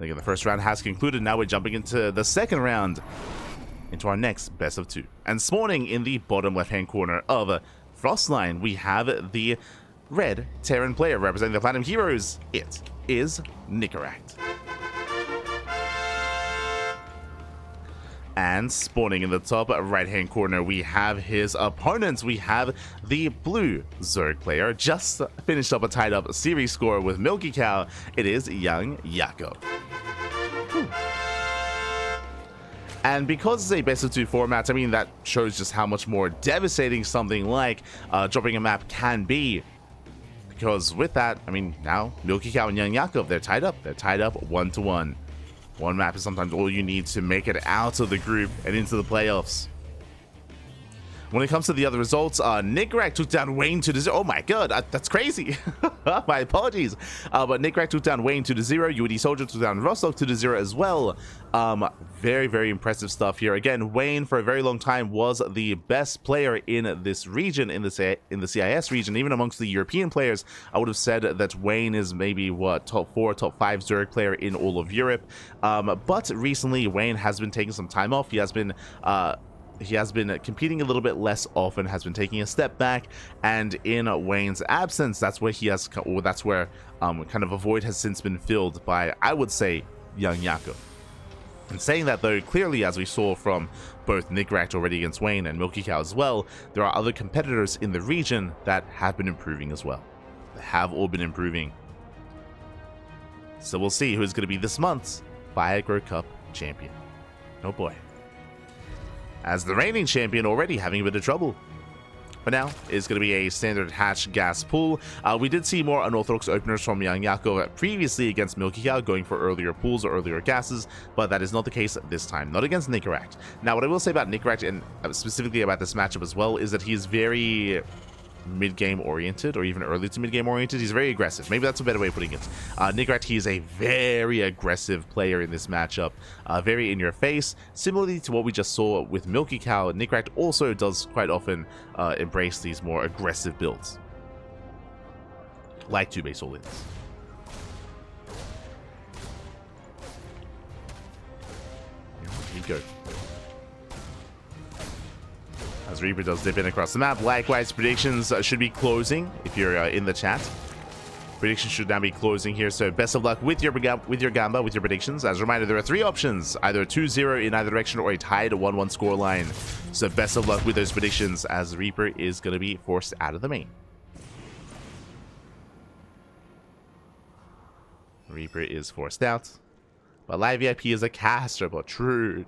And again, the first round has concluded. Now we're jumping into the second round, into our next best of 2. And spawning in the bottom left-hand corner of Frostline, we have the red Terran player representing the Platinum Heroes. It is Nicoract. And spawning in the top right-hand corner, we have his opponents. We have the blue Zerg player, just finished up a tied-up series score with Milky Cow. It is YoungYakov. And because it's a best of 2 format, I mean, that shows just how much more devastating something like dropping a map can be. Because with that, I mean, now Milky Cow and YoungYakov, they're tied up. They're tied up 1-1. One map is sometimes all you need to make it out of the group and into the playoffs. When it comes to the other results, Nicoract took down Wayne 2-0. Oh my god, that's crazy. My apologies. But Nicoract took down Wayne 2-0. UD Soldier took down Rostock 2-0 as well. Very, very impressive stuff here. Again, Wayne for a very long time was the best player in this region, in the CIS region. Even amongst the European players, I would have said that Wayne is maybe, what, top 4, top 5 Zerg player in all of Europe. But recently, Wayne has been taking some time off. He has been competing a little bit less often, has been taking a step back, and in Wayne's absence, that's where kind of a void has since been filled by, I would say, YoungYakov. And saying that, though, clearly, as we saw from both Nicoract already against Wayne and Milky Cow as well, there are other competitors in the region that have been improving as well. They have all been improving. So we'll see who's going to be this month's Viagra Cup champion. Oh boy. As the reigning champion already having a bit of trouble. But now it's going to be a standard hatch gas pool. We did see more unorthodox openers from YoungYakov previously against Milky Cow, going for earlier pools or earlier gases, but that is not the case this time, not against Nicoract. Now, what I will say about Nicoract, and specifically about this matchup as well, is that he's very mid-game oriented, or even early to mid-game oriented. He's very aggressive. Maybe that's a better way of putting it. Nicoract, he is a very aggressive player in this matchup, very in your face. Similarly to what we just saw with Milky Cow, Nicoract also does quite often embrace these more aggressive builds, like 2-base all-ins. Here we go. As Reaper does dip in across the map. Likewise, predictions should be closing if you're in the chat. Predictions should now be closing here, so best of luck with your Gamba, with your predictions. As a reminder, there are 3 options, either 2-0 in either direction or a tied 1-1 scoreline. So best of luck with those predictions, as Reaper is going to be forced out of the main. Reaper is forced out. But Live VIP is a caster, but true.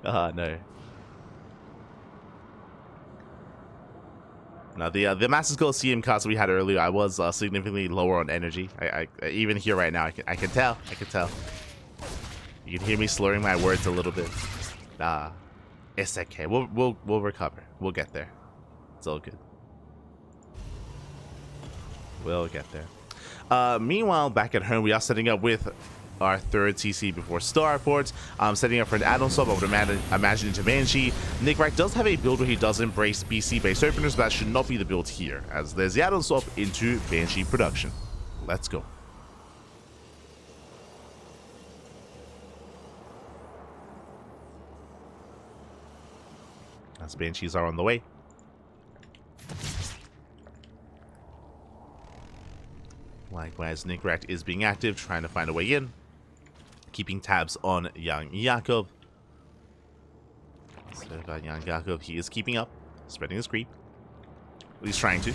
No. Now, the Masters Coliseum cards we had earlier, I was significantly lower on energy. I even here right now, I can tell. You can hear me slurring my words a little bit. It's okay. We'll recover. We'll get there. It's all good. We'll get there. Meanwhile, back at home, we are setting up with our 3rd TC before Starport. Setting up for an add-on swap, I would imagine into Banshee. Nicoract does have a build where he does embrace BC-based openers, but that should not be the build here, as there's the add-on swap into Banshee production. Let's go. As Banshees are on the way. Likewise, Nicoract is being active, trying to find a way in. Keeping tabs on YoungYakov. So about YoungYakov, he is keeping up, spreading his creep. At least trying to.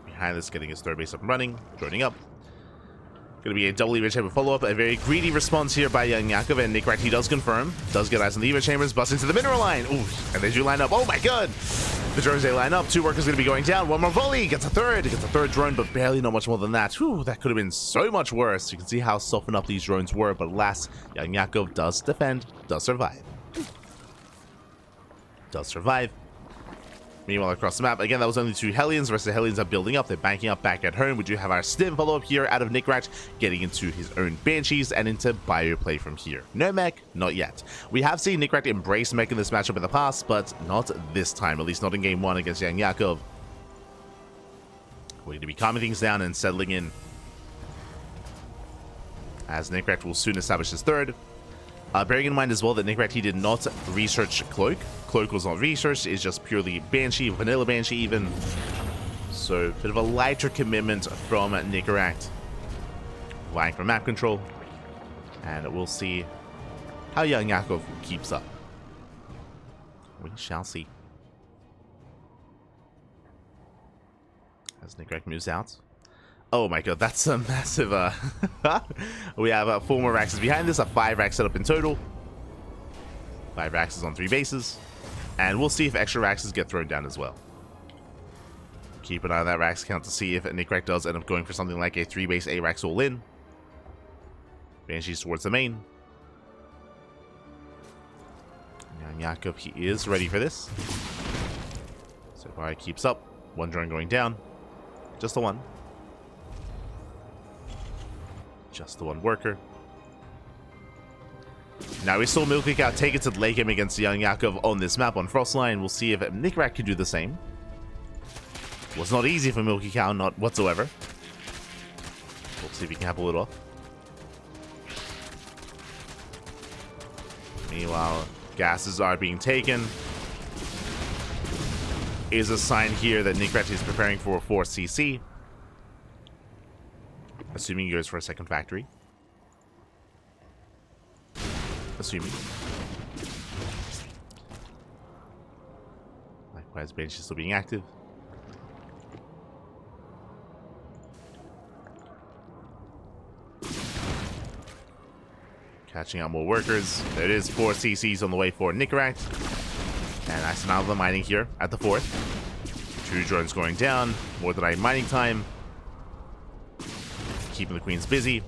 Behind this, getting his 3rd base up and running, joining up. Going to be a double Evo Chamber follow-up. A very greedy response here by YoungYakov, and Nicoract, he does confirm. Does get eyes on the Evo Chambers, busts into the mineral line. Ooh, and they do line up. Oh my god! The drones, they line up. 2 workers going to be going down. 1 more volley. Gets a 3rd. Gets a 3rd drone, but barely not much more than that. Whew, that could have been so much worse. You can see how softened up these drones were, but alas, YoungYakov does defend, does survive. Meanwhile, across the map, again, that was only 2 Hellions. The rest of the Hellions are building up. They're banking up back at home. We do have our Stim follow-up here out of Nicoract, getting into his own Banshees and into bio play from here. No mech, not yet. We have seen Nicoract embrace mech in this matchup in the past, but not this time, at least not in game 1 against YoungYakov. We're going to be calming things down and settling in, as Nicoract will soon establish his third. Bearing in mind as well that Nicoract, he did not research Cloak. Cloak was not researched, it's just purely Banshee, vanilla Banshee even. So, a bit of a lighter commitment from Nicoract. Vying for map control. And we'll see how YoungYakov keeps up. We shall see. As Nicoract moves out. Oh my god, that's a massive, we have 4 more Raxes behind this, a 5 rack setup in total. 5 Raxes on 3 bases. And we'll see if extra Raxes get thrown down as well. Keep an eye on that Rax count to see if Nicoract does end up going for something like a 3 base A Rax all in. Banshees towards the main. YoungYakov, he is ready for this. So far he keeps up. 1 drone going down. Just the 1. Just the 1 worker. Now we saw YoungYakov take it to the late game against YoungYakov on this map on Frostline. We'll see if Nicoract can do the same. Was not easy for YoungYakov, not whatsoever. We'll see if he can pull it off. Meanwhile, gases are being taken. Is a sign here that Nicoract is preparing for a 4CC. Assuming he goes for a second factory. Assuming. Likewise, Banshee still being active. Catching out more workers. There it is, 4 CCs on the way for Nicoract. And nice amount of the mining here at the 4th. 2 drones going down. More than mining time. Keeping the queens busy.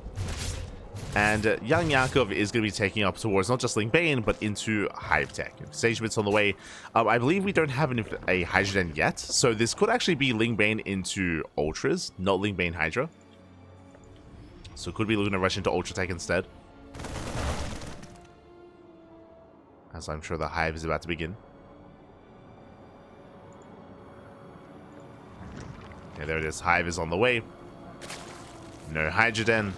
And YoungYakov is going to be taking up towards not just Ling Bane, but into Hive Tech. Sage Bits on the way. I believe we don't have a Hydra Den yet, so this could actually be Ling Bane into Ultras, not Ling Bane Hydra. So could be looking to rush into Ultra Tech instead. As I'm sure the Hive is about to begin. Okay, there it is. Hive is on the way. No Hydra Den.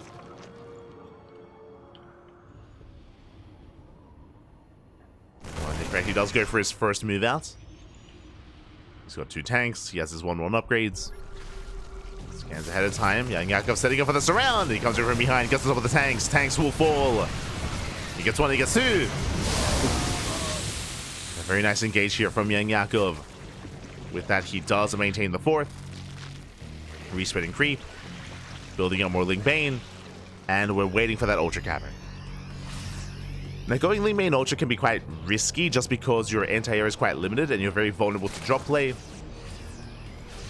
Nicoract, he does go for his first move out. He's got 2 tanks. He has his 1-1 upgrades. Scans ahead of time. YoungYakov setting up for the surround. He comes over from behind, gets on top of the tanks. Tanks will fall. He gets 1, he gets 2. A very nice engage here from YoungYakov. With that, he does maintain the 4th. Respreading creep. Building up more Ling Bane. And we're waiting for that Ultra Cavern. Now, going Ling Bane Ultra can be quite risky just because your anti-air is quite limited and you're very vulnerable to drop play.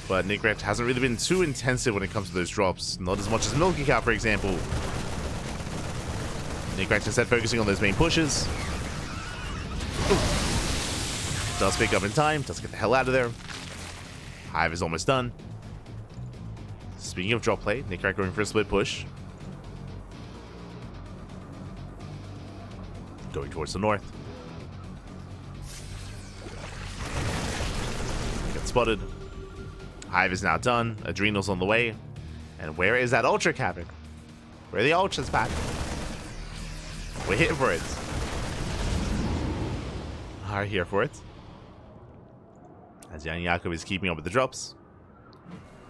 But Nicoract hasn't really been too intensive when it comes to those drops. Not as much as YoungYakov, for example. Nicoract instead focusing on those main pushes. Ooh. Does pick up in time. Does get the hell out of there. Hive is almost done. Speaking of drop play, Nicoract going for a split push. Going towards the north. Gets spotted. Hive is now done. Adrenal's on the way. And where is that Ultra Cavern? Where are the Ultras back? We're hitting for it. Are here for it. As YoungYakov is keeping up with the drops.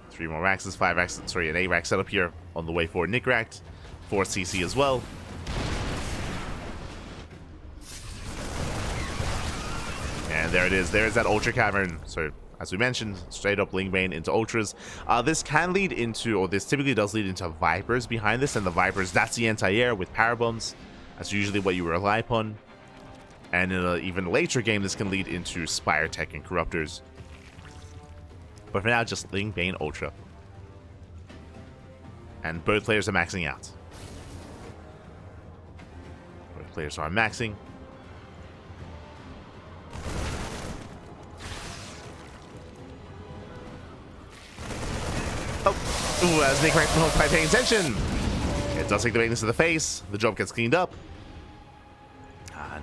3 more Raxes, 5 Raxes, sorry, an A Rax setup here on the way for Nicoract. 4 CC as well. And there it is. There is that Ultra Cavern. So, as we mentioned, straight up Ling Bane into Ultras. This can lead into, or this typically does lead into Vipers behind this. And the Vipers, that's the anti-air with Power Bombs. That's usually what you rely upon. And in an even later game, this can lead into Spire Tech and Corruptors. But for now, just Ling Bane Ultra. And both players are maxing out. Both players are maxing. Oh, ooh, as Nicoract not quite paying attention. It does take the weakness to the face. The job gets cleaned up.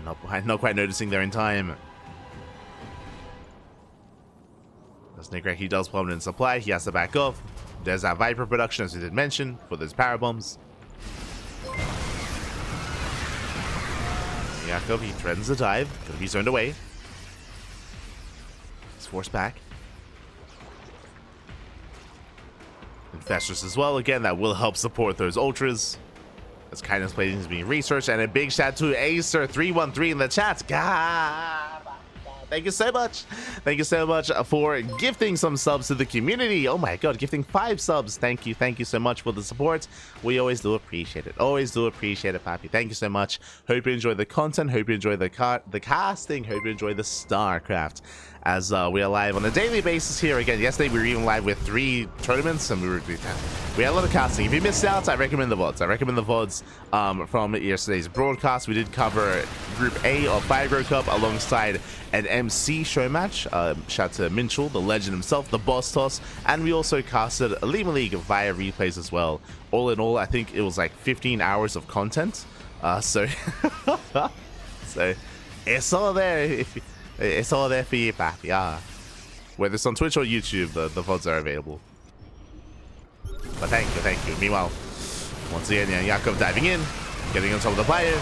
Not quite noticing there in time. As Nicoract, he does plummet in supply. He has to back off. There's that Viper production, as we did mention, for those power bombs. Yakov, he threatens the dive. Gonna be zoned away. He's forced back. Infestors as well. Again, that will help support those ultras. As kindness plating is being researched. And a big shout out to Acer313 in the chat. God. Thank you so much. Thank you so much for gifting some subs to the community. Oh my god, gifting 5 subs. Thank you so much for the support. We always do appreciate it. Always do appreciate it, Pappy. Thank you so much. Hope you enjoy the content. Hope you enjoy the casting. Hope you enjoy the StarCraft. As we are live on a daily basis here. Again, yesterday we were even live with 3 tournaments, and we had a lot of casting. If you missed out, I recommend the VODs. I recommend the VODs from yesterday's broadcast. We did cover Group A of Fire Cup alongside an MC show match. Shout out to Minchel, the legend himself, the boss toss, and we also casted a Lima League via replays as well. All in all, I think it was like 15 hours of content. So it's all there. It's all there for you, Pappy. Whether it's on Twitch or YouTube, the VODs are available. But thank you. Meanwhile, once again, YoungYakov diving in, getting on top of the bio.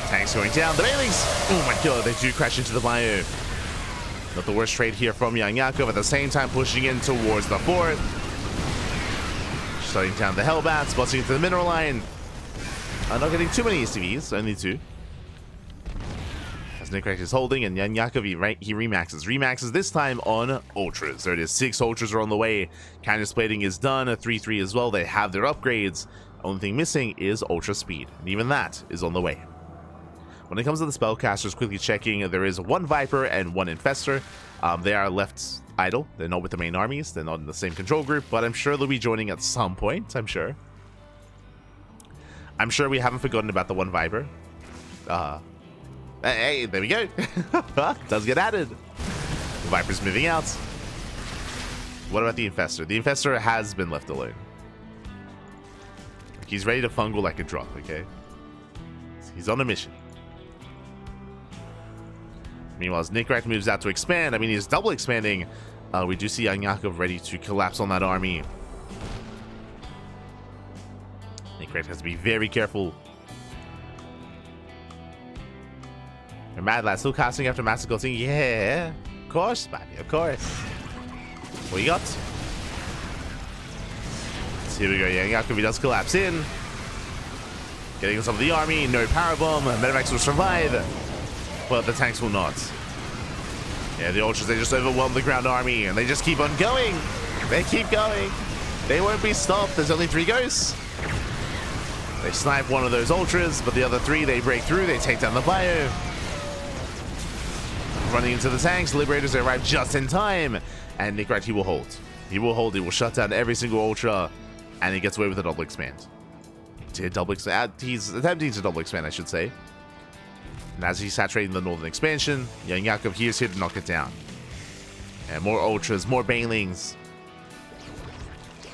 Tanks going down. The Bailings! Oh my god, they do crash into the bio. Not the worst trade here from YoungYakov, at the same time pushing in towards the fort. Shutting down the Hellbats, busting into the mineral line. Not getting too many STVs, only 2. As Nicoract is holding, and YoungYakov, he remaxes. Remaxes this time on Ultras. There it is, 6 Ultras are on the way. Kindness plating is done, a 3-3 as well. They have their upgrades. Only thing missing is Ultra Speed, and even that is on the way. When it comes to the spellcasters, quickly checking, there is 1 Viper and 1 Infestor. They are left idle. They're not with the main armies. They're not in the same control group, but I'm sure they'll be joining at some point, I'm sure. I'm sure we haven't forgotten about the 1 Viper. Hey, there we go. Does get added. The Viper's moving out. What about the Infestor? The Infestor has been left alone. He's ready to fungal like a drop, okay? He's on a mission. Meanwhile, as Nicoract moves out to expand, I mean, he's double expanding. We do see YoungYakov ready to collapse on that army. Nicoract has to be very careful. You're mad lad, still casting after Master Cutting? Yeah, of course, baby, of course. What you got? So here we go, YoungYakov, he does collapse in. Getting on top of the army, no power bomb, Medivacs will survive. But the tanks will not. Yeah, the Ultras, they just overwhelm the ground army, and they just keep on going. They keep going. They won't be stopped. There's only 3 ghosts. They snipe one of those Ultras, but the other 3, they break through. They take down the bio. Running into the tanks. Liberators, they arrive just in time. And Nicoract, he will hold. He will hold. He will shut down every single Ultra, and he gets away with a double expand. He's attempting to double expand, I should say. And as he's saturating the northern expansion, YoungYakov, he is here to knock it down. And more Ultras, more Banelings.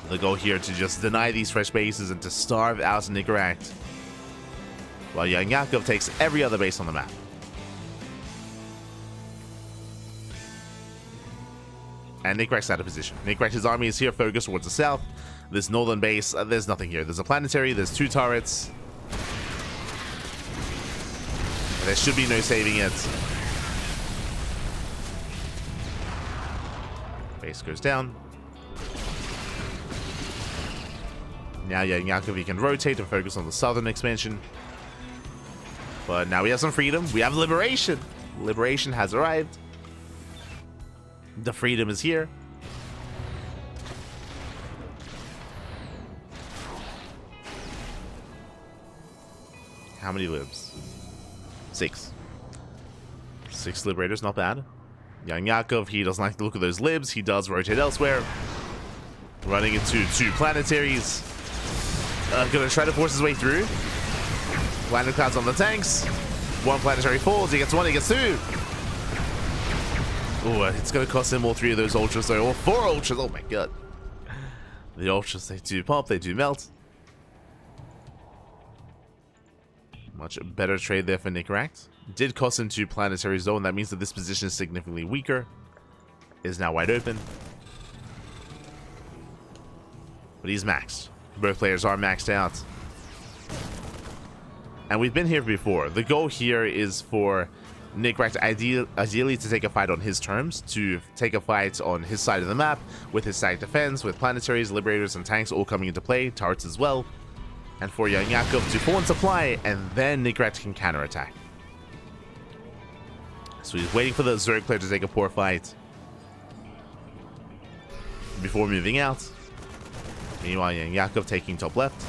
The goal here to just deny these fresh bases and to starve out Nicoract. While YoungYakov takes every other base on the map. And Nicoract's out of position. Nicoract's army is here focused towards the south. This northern base, there's nothing here. There's a planetary, there's 2 turrets. There should be no saving it. Base goes down. Now YoungYakov, he can rotate and focus on the southern expansion. But now we have some freedom. We have liberation. Liberation has arrived. The freedom is here. How many libs? 6. 6 liberators, not bad. YoungYakov, he doesn't like to look at those libs. He does rotate elsewhere. Running into 2 planetaries. Gonna try to force his way through. Landing clouds on the tanks. 1 planetary falls. He gets 1, he gets 2. Oh, it's gonna cost him all 3 of those Ultras, though. Or 4 Ultras. Oh my god. The Ultras, they do pop, they do melt. Much better trade there for Nicoract. Did cost him 2 planetaries though, and that means that this position is significantly weaker. Is now wide open. but he's maxed. Both players are maxed out. And we've been here before. The goal here is for Nicoract ideally to take a fight on his terms, to take a fight on his side of the map, with his side defense, with planetaries, liberators, and tanks all coming into play, turrets as well. And for YoungYakov to pull in supply, and then Nicoract can counterattack. So he's waiting for the Zerg player to take a poor fight before moving out. Meanwhile, YoungYakov taking top left.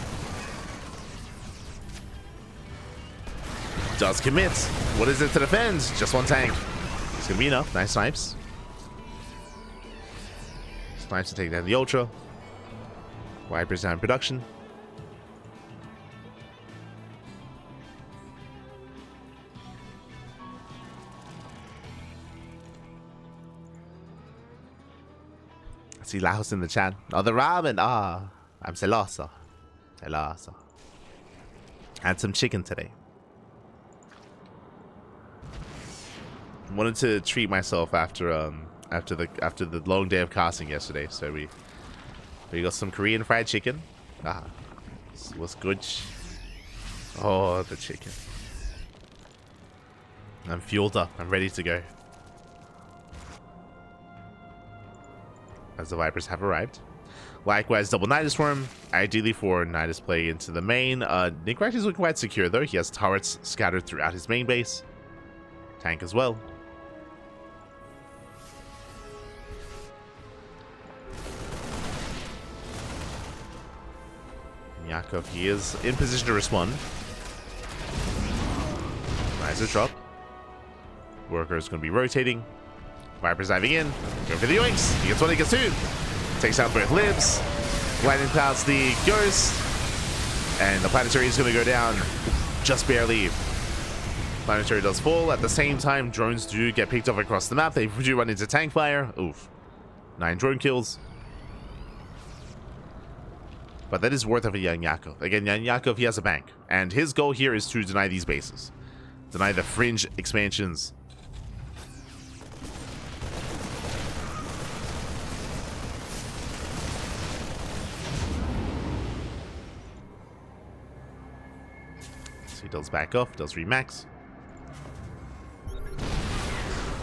Does commit. What is it to defend? Just one tank. It's gonna be enough. Nice snipes. Snipes to take down the Ultra. Wipers down in production. I see Lahos in the chat. Oh, the ramen. Ah, I'm celoso. Celoso. Had some chicken today. Wanted to treat myself after the long day of casting yesterday, so we got some Korean fried chicken. Ah, this was good. Oh, the chicken. I'm fueled up. I'm ready to go. As the Vipers have arrived. Likewise, double Nidus Worm, ideally for Nidus play into the main. Nicoract is looking quite secure though. He has turrets scattered throughout his main base. Tank as well. Yakov, he is in position to respond. Nice drop. Worker is going to be rotating. Viper's diving in. Going for the yoinks. He gets one, he gets two. Takes out both libs. Lightning clouds the ghost. And the planetary is going to go down just barely. Planetary does fall. At the same time, drones do get picked off across the map. They do run into tank fire. Oof. 9 drone kills. But that is worth of a YoungYakov. Again, YoungYakov, he has a bank. And his goal here is to deny these bases. Deny the fringe expansions. So he does back off, does remax.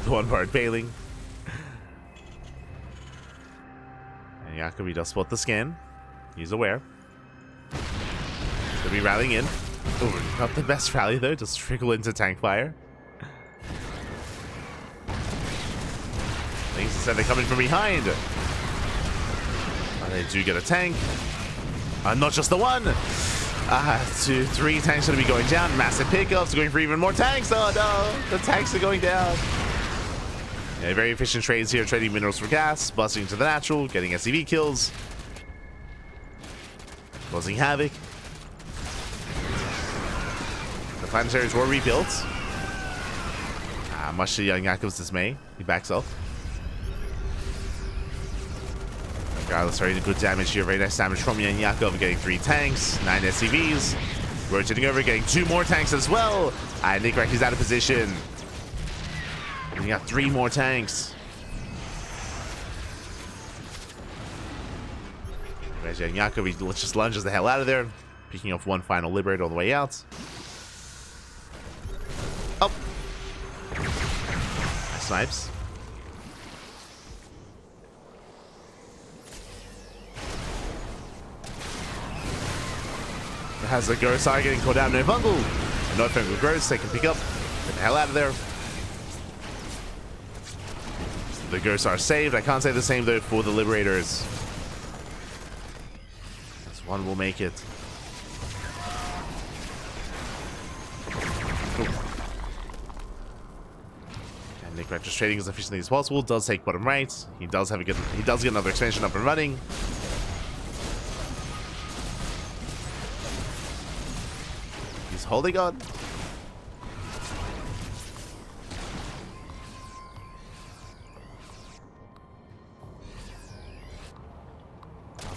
One part bailing. And Yakov, he does spot the scan. He's aware. He'll be rallying in. Ooh, not the best rally though, just trickle into tank fire. Things instead they're coming from behind. And they do get a tank. Not just the one. 2, 3 tanks going to be going down. Massive pickups, going for even more tanks. Oh no, the tanks are going down. Yeah, very efficient trades here, trading minerals for gas, busting into the natural, getting SCV kills. Causing havoc. The planetaries were rebuilt. Much to YoungYakov's dismay, he backs off. Regardless, very good damage here. Very nice damage from YoungYakov, getting 3 tanks, 9 SCVs. Rotating over, getting 2 more tanks as well. And Nicoract is out of position. And we got 3 more tanks. YoungYakov, he just lunges the hell out of there, picking off 1 final liberator on the way out. Oh! Nice snipes. It has a ghost getting called out. No fungal. No fungal ghost. They can pick up. Get the hell out of there. The ghosts are saved. I can't say the same though for the liberators. One will make it. And Nicoract just trading as efficiently as possible. Does take bottom right. He does get another expansion up and running. He's holding on.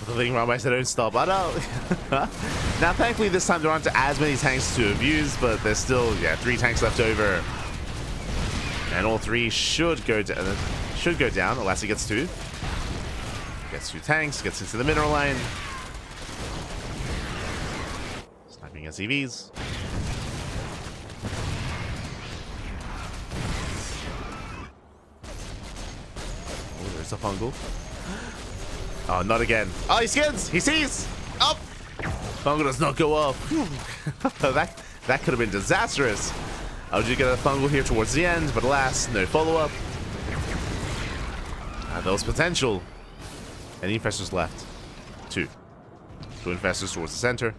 The thing around, I said don't stop. I know. Now thankfully this time there aren't as many tanks to abuse, but there's still 3 tanks left over. And all 3 should go down unless he gets 2. Gets 2 tanks, gets into the mineral line. Sniping SCVs. Oh, there's a fungal. Oh, not again. Oh, he skids! He sees! Up! Fungal does not go off. that could have been disastrous. I was just get a fungal here towards the end, but alas, no follow-up. There was potential. Any infestors left? Two. Two infestors towards the center.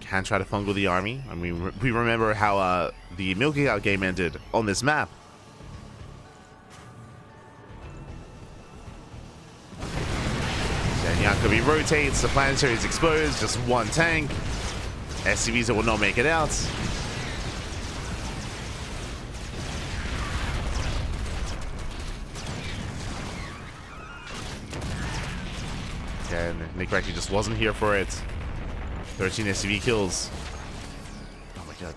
Can try to fungal the army. I mean, we remember how the Milky Out game ended on this map. Then Yakov rotates, the planetary is exposed, just one tank. SCVs that will not make it out. And Nicoract just wasn't here for it. 13 SCV kills. Oh my god.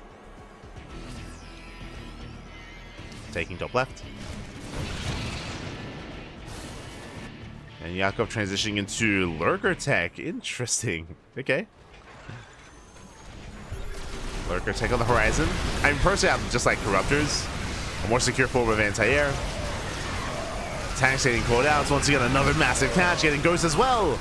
Taking top left. And Yakov transitioning into Lurker Tech. Interesting. Okay. Lurker Tech on the horizon. I mean, personally, I'm just like Corruptors. A more secure form of anti-air. Tanks getting called out. Once again, another massive catch. Getting Ghost as well.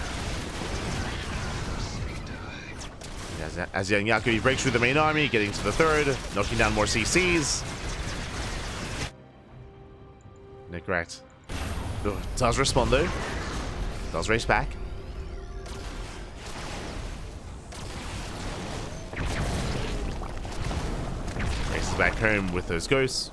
As YoungYakov breaks through the main army, getting to the third. Knocking down more CCs. Nicoract does respond though. Does race back. Races back home with those ghosts.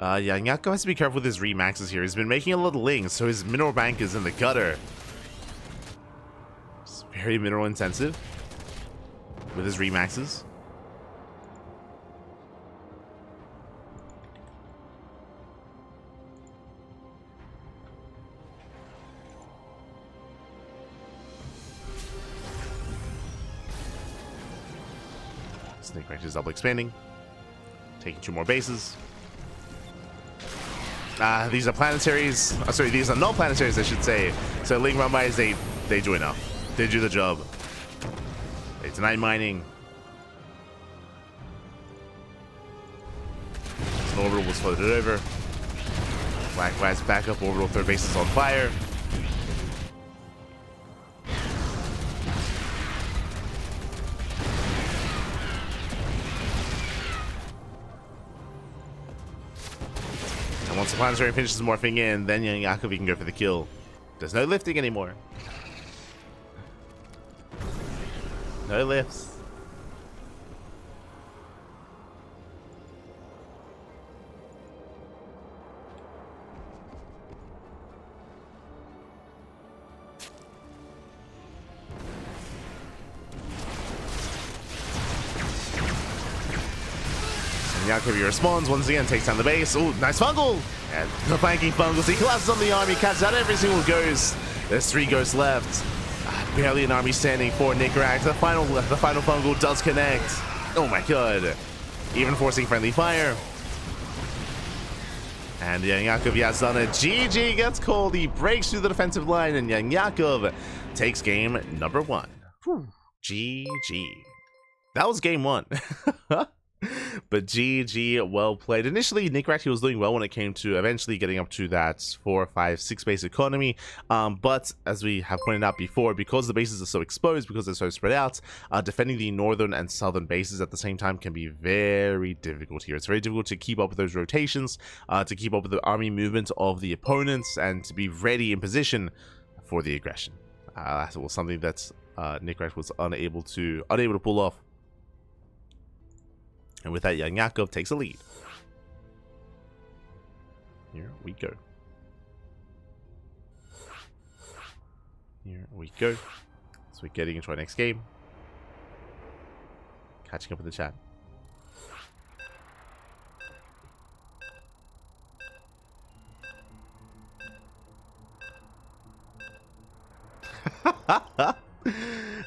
YoungYakov has to be careful with his remaxes here. He's been making a lot of lings, so his mineral bank is in the gutter. It's very mineral intensive with his remaxes. Nicoract is double expanding, taking 2 more bases. These are planetaries. Sorry, these are non-planetaries, I should say. So Ling Ramais, they do enough. They do the job. They deny mining. An orbital was floated over. Black Vlad's backup orbital third base is on fire. Once the planetary finishes morphing in, then YoungYakov can go for the kill. There's no lifting anymore. No lifts. YoungYakov responds once again, takes down the base. Oh, nice fungal! And the flanking fungals. He collapses on the army, catches out every single ghost. There's 3 ghosts left. Barely an army standing for Nicoract. The final fungal does connect. Oh my god! Even forcing friendly fire. And YoungYakov has done it. GG gets called. He breaks through the defensive line, and YoungYakov takes game number 1. Whew. GG. That was game 1. But GG, well played. Initially, Nicoract was doing well when it came to eventually getting up to that 4, 5, 6 base economy. But as we have pointed out before, because the bases are so exposed, because they're so spread out, defending the northern and southern bases at the same time can be very difficult here. It's very difficult to keep up with those rotations, to keep up with the army movement of the opponents, and to be ready in position for the aggression. That was something that Nicoract was unable to pull off. And with that, YoungYakov takes a lead. Here we go. Here we go. So we're getting into our next game. Catching up in the chat.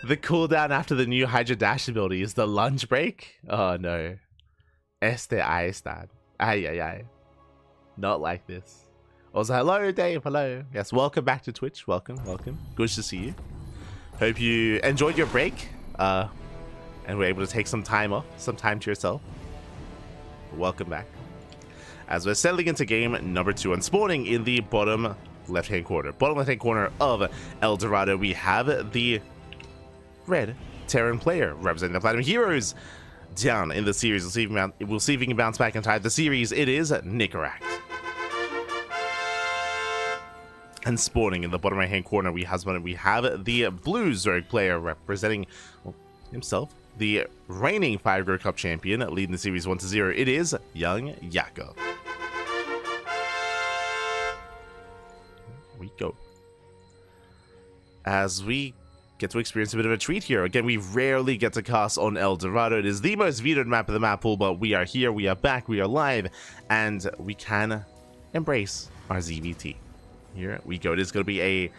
The cooldown after the new Hydra Dash ability is the lunge break? Oh no. Ahí está. Ay, ay, ay. Not like this. Also, hello, Dave. Hello. Yes, welcome back to Twitch. Welcome, welcome. Good to see you. Hope you enjoyed your break. And were able to take some time off, some time to yourself. Welcome back. As we're settling into game number 2 and spawning in the bottom left-hand corner. Bottom left-hand corner of El Dorado, we have the red Terran player representing the Platinum Heroes down in the series. We'll see if he can bounce back and tie the series. It is Nicoract. And spawning in the bottom right-hand corner, we have the blue Zerg player representing himself, the reigning 5-Grow Cup champion, leading the series 1-0. It is YoungYakov. We go. As we get to experience a bit of a treat here. Again, we rarely get to cast on El Dorado. It is the most vetoed map of the map pool, but we are here, we are back, we are live, and we can embrace our ZvT. Here we go. It is going to be a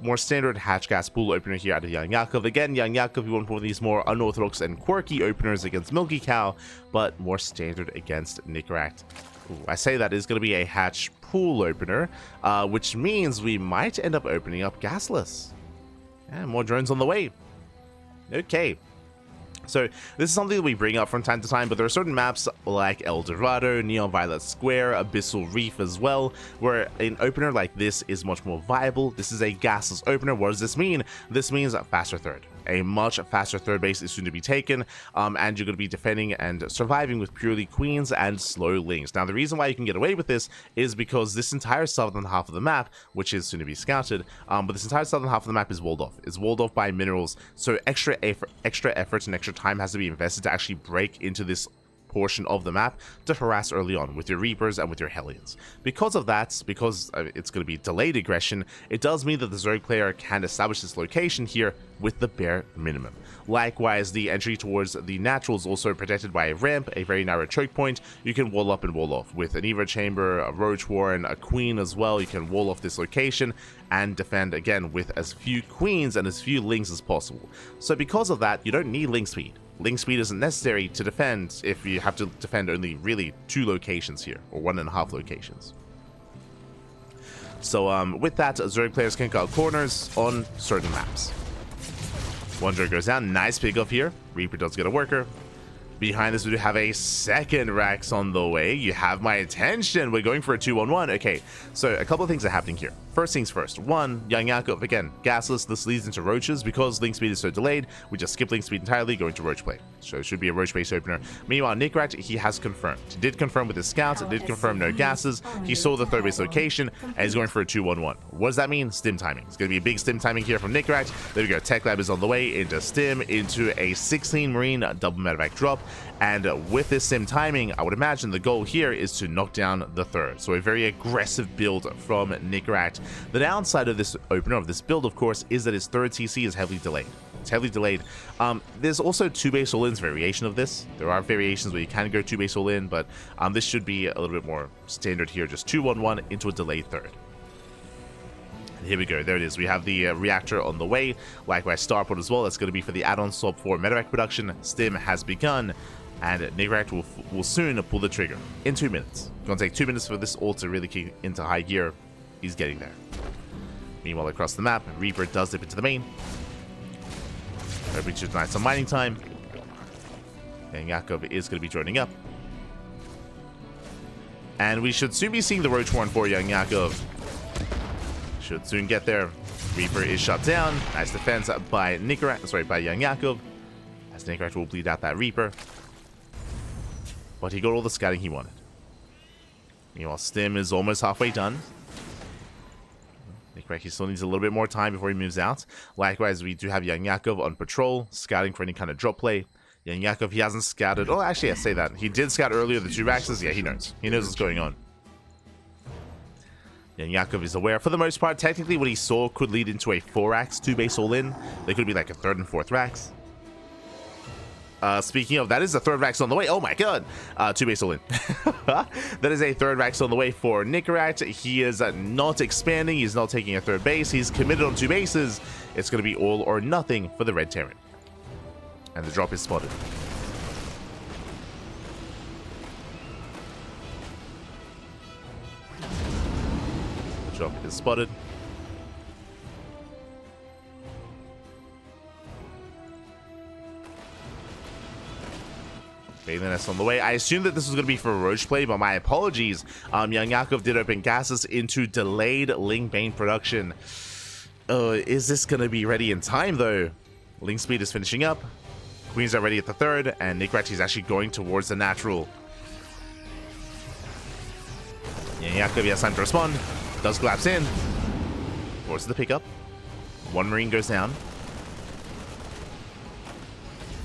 more standard hatch gas pool opener here out of YoungYakov. Again, YoungYakov, you want one of these more unorthodox and quirky openers against Milky Cow, but more standard against Nicoract. I say that is going to be a hatch pool opener, which means we might end up opening up gasless. Yeah, more drones on the way. Okay. So this is something that we bring up from time to time, but there are certain maps like El Dorado, Neon Violet Square, Abyssal Reef as well, where an opener like this is much more viable. This is a gasless opener. What does this mean? This means a faster third. A much faster third base is soon to be taken, and you're going to be defending and surviving with purely queens and slow lings. Now, the reason why you can get away with this is because this entire southern half of the map, which is soon to be scouted, but this entire southern half of the map is walled off. It's walled off by minerals, so extra effort and extra time has to be invested to actually break into this portion of the map to harass early on with your Reapers and with your Hellions. Because of that, because it's going to be delayed aggression, it does mean that the Zerg player can establish this location here with the bare minimum. Likewise, the entry towards the natural is also protected by a ramp, a very narrow choke point. You can wall up and wall off. With an Evo Chamber, a Roach Warren, a Queen as well, you can wall off this location and defend again with as few Queens and as few Lings as possible. So because of that, you don't need Ling Speed. Ling speed isn't necessary to defend if you have to defend only really 2 locations here, or 1.5 locations. So with that, Zerg players can cut corners on certain maps. One Zerg goes down, nice pickup here. Reaper does get a worker. Behind this, we do have a second Rax on the way. You have my attention. We're going for a 2-1-1. Okay, so a couple of things are happening here. First things first. One, YoungYakov, again, gasless. This leads into Roaches. Because Link Speed is so delayed, we just skip Link Speed entirely, go into Roach play. So it should be a Roach-based opener. Meanwhile, Nicoract, he has confirmed. He did confirm with his scouts. It did confirm no gases. He saw the third base location, and he's going for a 2-1-1. What does that mean? Stim timing. It's going to be a big stim timing here from Nicoract. There we go. Tech Lab is on the way into stim, into a 16 Marine double medevac drop. And with this sim timing, I would imagine the goal here is to knock down the third. So a very aggressive build from Nicoract. The downside of this opener, of this build, of course, is that his third TC is heavily delayed. It's heavily delayed. There's also 2-base all-in's variation of this. There are variations where you can go 2-base all-in, but this should be a little bit more standard here. Just 2-1-1 into a delayed third. And here we go. There it is. We have the reactor on the way. Likewise, Starport as well. That's going to be for the add-on swap for medevac production. Stim has begun. And Nicoract will soon pull the trigger in 2 minutes. It's going to take 2 minutes for this ult to really kick into high gear. He's getting there. Meanwhile, across the map, Reaper does dip into the main. Hoping to deny some mining time. And Yakov is going to be joining up. And we should soon be seeing the Roach Warren for YoungYakov. Should soon get there. Reaper is shut down. Nice defense by YoungYakov. As Nicoract will bleed out that Reaper. But he got all the scouting he wanted. Meanwhile, Stim is almost halfway done. Nicoract, he still needs a little bit more time before he moves out. Likewise, we do have YoungYakov on patrol, scouting for any kind of drop play. YoungYakov, he hasn't scouted. Oh, actually, I say that. He did scout earlier the 2 Raxes. Yeah, he knows. He knows what's going on. YoungYakov is aware. For the most part, technically, what he saw could lead into a 4-Rax 2-base all-in. They could be like a 3rd and 4th Rax. Speaking of, that is a 3rd Rax on the way. Oh my god! 2-base all-in. That is a 3rd Rax on the way for Nicoract. He is not expanding. He's not taking a 3rd base. He's committed on 2 bases. It's going to be all or nothing for the Red Terran. And the drop is spotted. drop is spotted. Bathing nest on the way. I assumed that this was going to be for Roach play, but my apologies. YoungYakov did open gases into delayed Ling Bane production. Is this going to be ready in time, though? Ling Speed is finishing up. Queens are ready at the third, and Nicoract is actually going towards the natural. YoungYakov has time to respond. Does collapse in. Forces the pickup. One Marine goes down.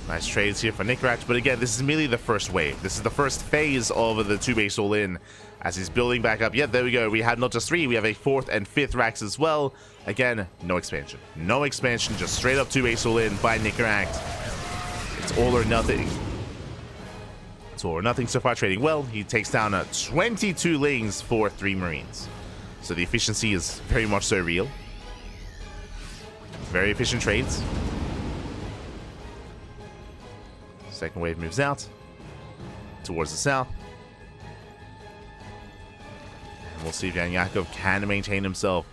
Nice trades here for Nicoract, but again, this is merely the first wave. This is the first phase of the 2-base all-in as he's building back up. Yeah, there we go. We have not just 3, we have a 4th and 5th racks as well. Again, no expansion. No expansion, just straight up 2-base all-in by Nicoract. It's all or nothing. It's all or nothing so far, trading well. He takes down 22 Lings for 3 Marines. So the efficiency is very much so real. Very efficient trades. Second wave moves out towards the south. And we'll see if YoungYakov can maintain himself.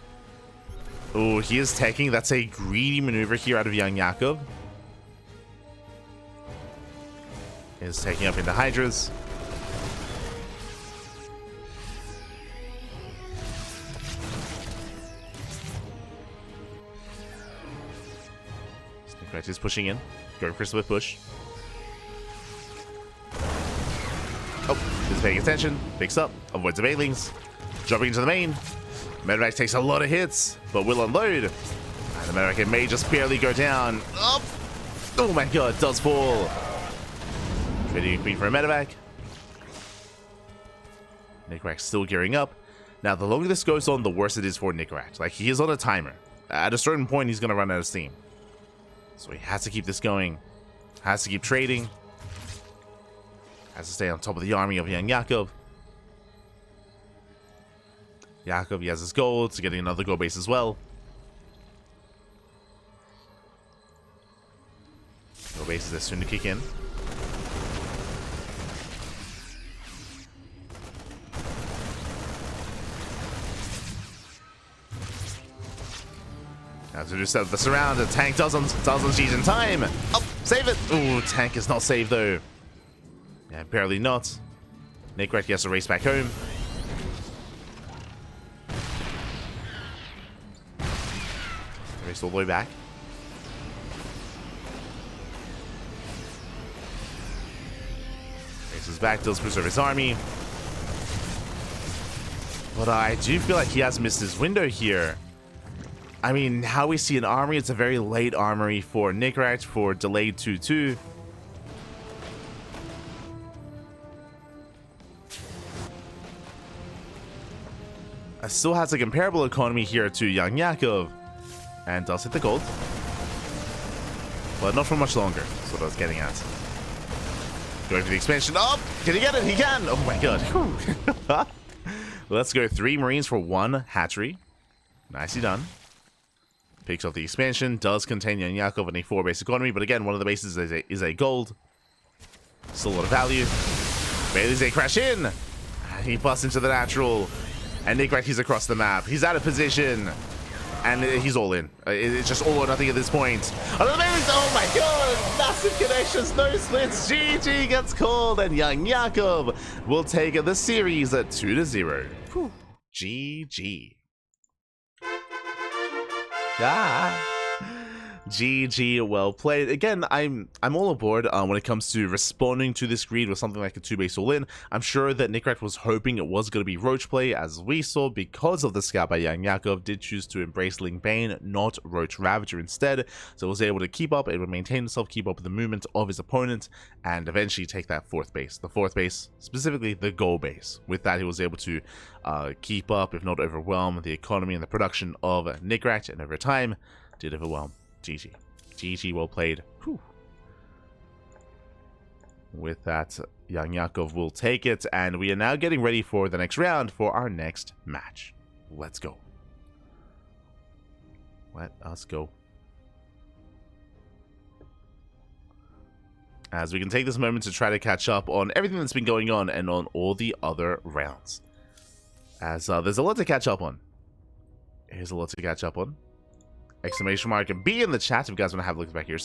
Oh, he is taking. That's a greedy maneuver here out of YoungYakov. He is taking up into Hydras. Nicoract is pushing in. Going for a split push. Oh, he's paying attention. Picks up. Avoids the Bailings. Dropping into the main. Medevac takes a lot of hits, but will unload. And the Medevac may just barely go down. Up. Oh my god, does fall. Trading a Queen for a Medevac. Nicoract still gearing up. Now, the longer this goes on, the worse it is for Nicoract. Like, he is on a timer. At a certain point, he's going to run out of steam. So he has to keep this going. Has to keep trading. Has to stay on top of the army of YoungYakov. Yakov, he has his gold, so getting another gold base as well. Gold bases are soon to kick in. Now to do set the surround, the tank doesn't siege in time. Oh, save it! Ooh, tank is not saved though. Yeah, barely not. Nicoract has to race back home. Race all the way back. Races back, does preserve his army. But I do feel like he has missed his window here. I mean, how we see an armory, it's a very late armory for Nicoract for delayed 2-2. Still has a comparable economy here to YoungYakov. And does hit the gold. But not for much longer. That's what I was getting at. Going for the expansion. Oh! Can he get it? He can! Oh my god. Let's go 3 Marines for 1 hatchery. Nicely done. Picks off the expansion. Does contain YoungYakov in a 4-base economy. But again, one of the bases is a gold. Still a lot of value. Bailey's a crash in. He busts into the natural. And Nicoract, he's across the map. He's out of position. And he's all in. It's just all or nothing at this point. Oh my god! Massive connections, no splits. GG gets called. And YoungYakov will take the series at 2-0. Whew. GG. Ah. GG, well played. Again, I'm all aboard when it comes to responding to this greed with something like a 2-base all-in. I'm sure that Nicoract was hoping it was going to be Roach play, as we saw, because of the scout by YoungYakov did choose to embrace Ling Bane, not Roach Ravager instead, so was able to keep up, able to maintain himself, keep up with the movement of his opponent, and eventually take that 4th base. The 4th base, specifically the goal base. With that, he was able to keep up, if not overwhelm, the economy and the production of Nicoract, and over time, did overwhelm. GG. GG, well played. Whew. With that, YoungYakov will take it, and we are now getting ready for the next round for our next match. Let's go. Let us go. As we can take this moment to try to catch up on everything that's been going on and on all the other rounds. As there's a lot to catch up on. Here's a lot to catch up on. Exclamation mark and B in the chat if you guys want to have a look back yourself.